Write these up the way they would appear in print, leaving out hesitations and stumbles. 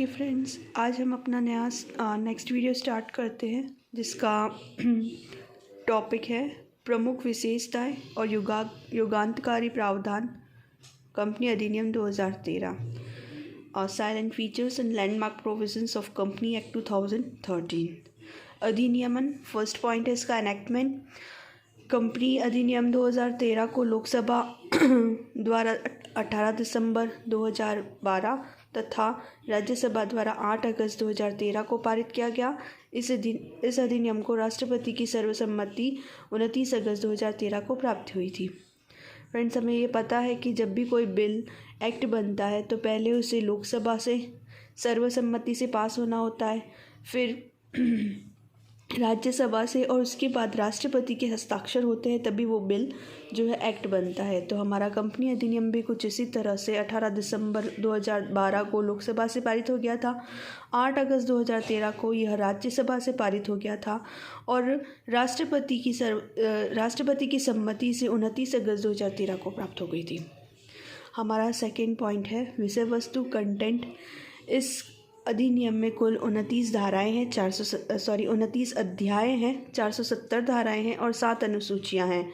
Okay friends, आज हम अपना नया नेक्स्ट वीडियो स्टार्ट करते हैं जिसका टॉपिक है प्रमुख विशेषताएं और युगांतकारी प्रावधान कंपनी अधिनियम 2013 और silent features and landmark provisions of company act 2013। अधिनियमन फर्स्ट पॉइंट है इसका एनेक्टमेंट। कंपनी अधिनियम 2013 को लोकसभा द्वारा 18 दिसंबर 2012 तथा राज्यसभा द्वारा 8 अगस्त 2013 को पारित किया गया। इस अधिनियम को राष्ट्रपति की सर्वसम्मति 29 अगस्त 2013 को प्राप्त हुई थी। फ्रेंड्स, हमें ये पता है कि जब भी कोई बिल एक्ट बनता है तो पहले उसे लोकसभा से सर्वसम्मति से पास होना होता है, फिर राज्यसभा से, और उसके बाद राष्ट्रपति के हस्ताक्षर होते हैं, तभी वो बिल जो है एक्ट बनता है। तो हमारा कंपनी अधिनियम भी कुछ इसी तरह से 18 दिसंबर 2012 को लोकसभा से पारित हो गया था। 8 अगस्त 2013 को यह राज्यसभा से पारित हो गया था और राष्ट्रपति की सम्मति से 29 अगस्त 2013 को प्राप्त हो गई थी। हमारा सेकेंड पॉइंट है विषय वस्तु कंटेंट। इस अधिनियम में कुल 29 धाराएं हैं, 29 अध्याय हैं, 470 धाराएं हैं और 7 अनुसूचियां हैं।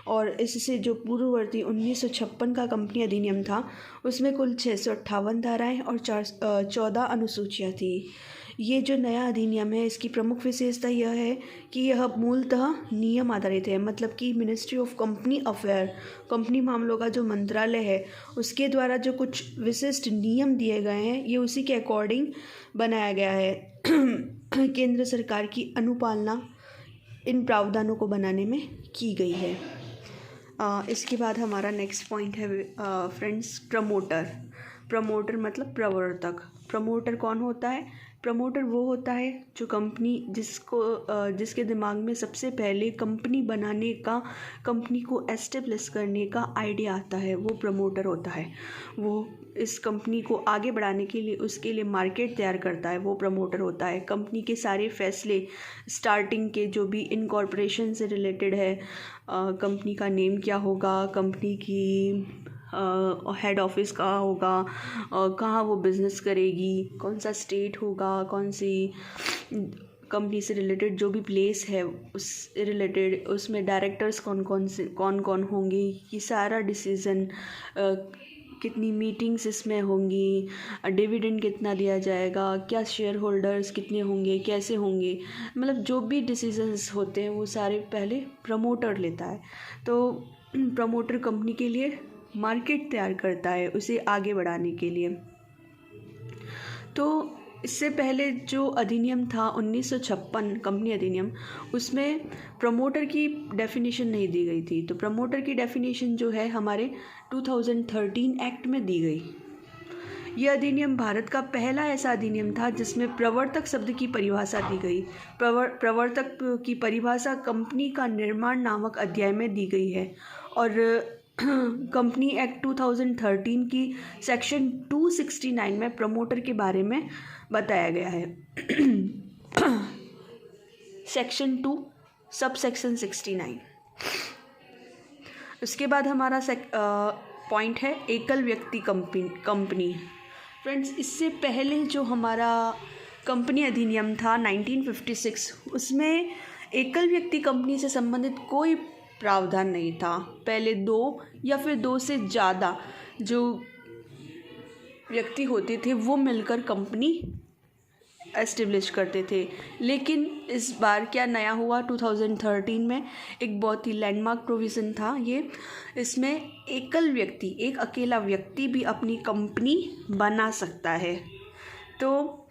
और इससे जो पूर्ववर्ती 1956 का कंपनी अधिनियम था उसमें कुल 658 धाराएं और 14 अनुसूचियां थी। ये जो नया अधिनियम है इसकी प्रमुख विशेषता यह है कि यह मूलतः नियम आधारित है, मतलब कि ministry of company affair, company मामलों का जो मंत्रालय है उसके द्वारा जो कुछ विशिष्ट नियम दिए गए हैं ये उसी के अकॉर्डिंग बनाया गया है। केंद्र सरकार की अनुपालना इन प्रावधानों को बनाने में की गई है। इसके बाद हमारा नेक्स्ट पॉइंट है फ्रेंड्स प्रमोटर मतलब प्रवर्तक। प्रमोटर कौन होता है? प्रमोटर वो होता है जो जिसके दिमाग में सबसे पहले कंपनी बनाने का, कंपनी को एस्टेब्लिश करने का आइडिया आता है, वो प्रमोटर होता है। वो इस कंपनी को आगे बढ़ाने के लिए उसके लिए मार्केट तैयार करता है, वो प्रमोटर होता है। कंपनी के सारे फैसले स्टार्टिंग के जो भी इनकॉर्पोरेशन से रिलेटेड है, कंपनी का नेम क्या होगा, कंपनी की हेड ऑफिस कहाँ होगा, कहाँ वो बिज़नेस करेगी, कौन सा स्टेट होगा, कौन सी कंपनी से रिलेटेड जो भी प्लेस है उस रिलेटेड, उसमें डायरेक्टर्स कौन कौन होंगे, ये सारा डिसीज़न, कितनी मीटिंग्स इसमें होंगी, डिविडेंड कितना दिया जाएगा, क्या शेयर होल्डर्स कितने होंगे, कैसे होंगे, मतलब जो भी डिसीजंस होते हैं वो सारे पहले प्रमोटर लेता है। तो प्रमोटर कंपनी के लिए मार्केट तैयार करता है उसे आगे बढ़ाने के लिए। तो इससे पहले जो अधिनियम था 1956 कंपनी अधिनियम, उसमें प्रमोटर की डेफिनेशन नहीं दी गई थी। तो प्रमोटर की डेफिनेशन जो है हमारे 2013 एक्ट में दी गई। यह अधिनियम भारत का पहला ऐसा अधिनियम था जिसमें प्रवर्तक शब्द की परिभाषा दी गई। प्रवर्तक की परिभाषा कंपनी का निर्माण नामक अध्याय में दी गई है और कंपनी एक्ट 2013 की सेक्शन 269 में प्रमोटर के बारे में बताया गया है। Section 2 sub section 69। उसके बाद हमारा पॉइंट है एकल व्यक्ति कंपनी। फ्रेंड्स, इससे पहले जो हमारा कंपनी अधिनियम था 1956, उसमें एकल व्यक्ति कंपनी से संबंधित कोई प्रावधान नहीं था। पहले 2 या फिर 2 से ज़्यादा जो व्यक्ति होते थे वो मिलकर कंपनी एस्टेब्लिश करते थे। लेकिन इस बार क्या नया हुआ 2013 में, एक बहुत ही लैंडमार्क प्रोविज़न था ये। इसमें एक अकेला व्यक्ति भी अपनी कंपनी बना सकता है। तो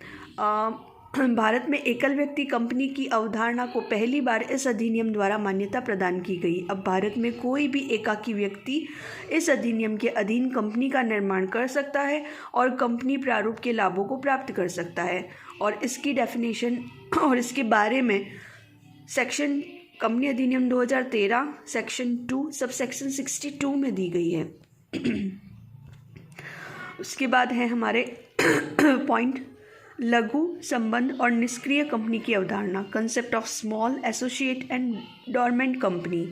भारत में एकल व्यक्ति कंपनी की अवधारणा को पहली बार इस अधिनियम द्वारा मान्यता प्रदान की गई। अब भारत में कोई भी एकाकी व्यक्ति इस अधिनियम के अधीन कंपनी का निर्माण कर सकता है और कंपनी प्रारूप के लाभों को प्राप्त कर सकता है। और इसकी डेफिनेशन और इसके बारे में सेक्शन कंपनी अधिनियम 2013 सेक्शन 2 सब सेक्शन 62 में दी गई है। उसके बाद है हमारे पॉइंट लघु संबंध और निष्क्रिय कंपनी की अवधारणा, concept of small associate and dormant company.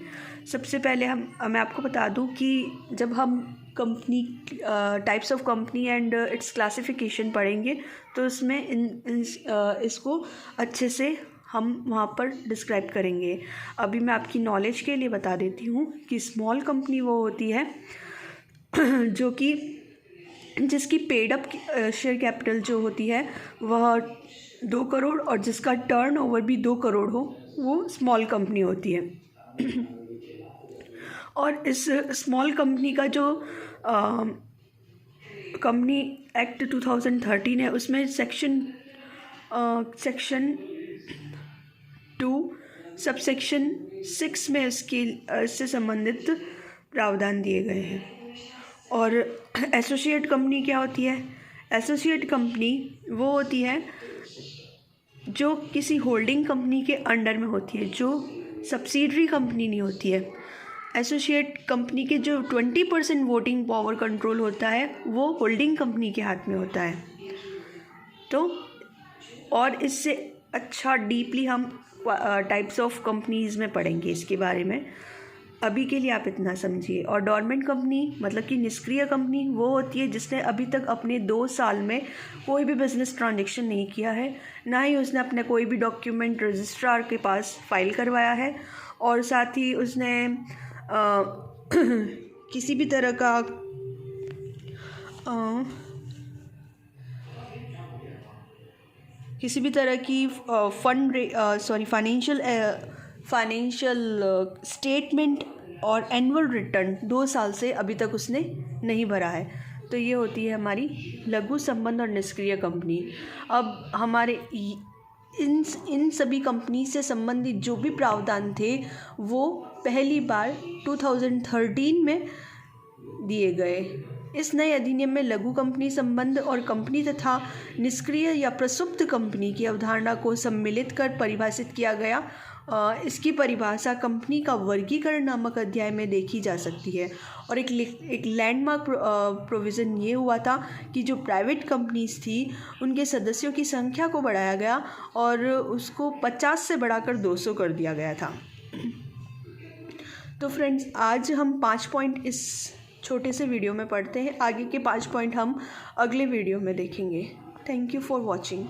सबसे पहले मैं आपको बता दूं कि जब हम company types of company and its classification पढ़ेंगे, तो उसमें इसको अच्छे से हम वहाँ पर डिस्क्राइब करेंगे। अभी मैं आपकी नॉलेज के लिए बता देती हूँ कि स्मॉल कंपनी वो होती है जो कि जिसकी पेड अप शेयर कैपिटल जो होती है वह 2 करोड़ और जिसका टर्नओवर भी 2 करोड़ हो, वो स्मॉल कंपनी होती है। और इस स्मॉल कंपनी का जो कंपनी एक्ट 2013 है, उसमें सेक्शन 2 सबसेक्शन 6 में इससे संबंधित प्रावधान दिए गए हैं। और एसोसिएट कंपनी क्या होती है? एसोसिएट कंपनी वो होती है जो किसी होल्डिंग कंपनी के अंडर में होती है, जो सब्सिडरी कंपनी नहीं होती है। एसोसिएट कंपनी के जो 20% वोटिंग पावर कंट्रोल होता है वो होल्डिंग कंपनी के हाथ में होता है। तो और इससे अच्छा डीपली हम टाइप्स ऑफ कंपनीज़ में पढ़ेंगे इसके बारे में। अभी के लिए आप इतना समझिए। और डोरमेंट कंपनी मतलब कि निष्क्रिय कंपनी वो होती है जिसने अभी तक अपने 2 साल में कोई भी बिजनेस ट्रांजैक्शन नहीं किया है, ना ही उसने अपने कोई भी डॉक्यूमेंट रजिस्ट्रार के पास फाइल करवाया है, और साथ ही उसने किसी भी तरह का की फाइनेंशियल स्टेटमेंट और एनुअल रिटर्न 2 साल से अभी तक उसने नहीं भरा है। तो ये होती है हमारी लघु संबंध और निष्क्रिय कंपनी। अब हमारे इन सभी कंपनी से संबंधित जो भी प्रावधान थे वो पहली बार 2013 में दिए गए। इस नए अधिनियम में लघु कंपनी संबंध और कंपनी तथा निष्क्रिय या प्रसुप्त कंपनी की अवधारणा को सम्मिलित कर परिभाषित किया गया। इसकी परिभाषा कंपनी का वर्गीकरण नामक अध्याय में देखी जा सकती है। और एक लैंडमार्क प्रोविज़न ये हुआ था कि जो प्राइवेट कंपनीज थी उनके सदस्यों की संख्या को बढ़ाया गया और उसको 50 से बढ़ाकर 200 कर दिया गया था। तो फ्रेंड्स, आज हम 5 पॉइंट इस छोटे से वीडियो में पढ़ते हैं। आगे के 5 पॉइंट हम अगले वीडियो में देखेंगे। Thank you for watching.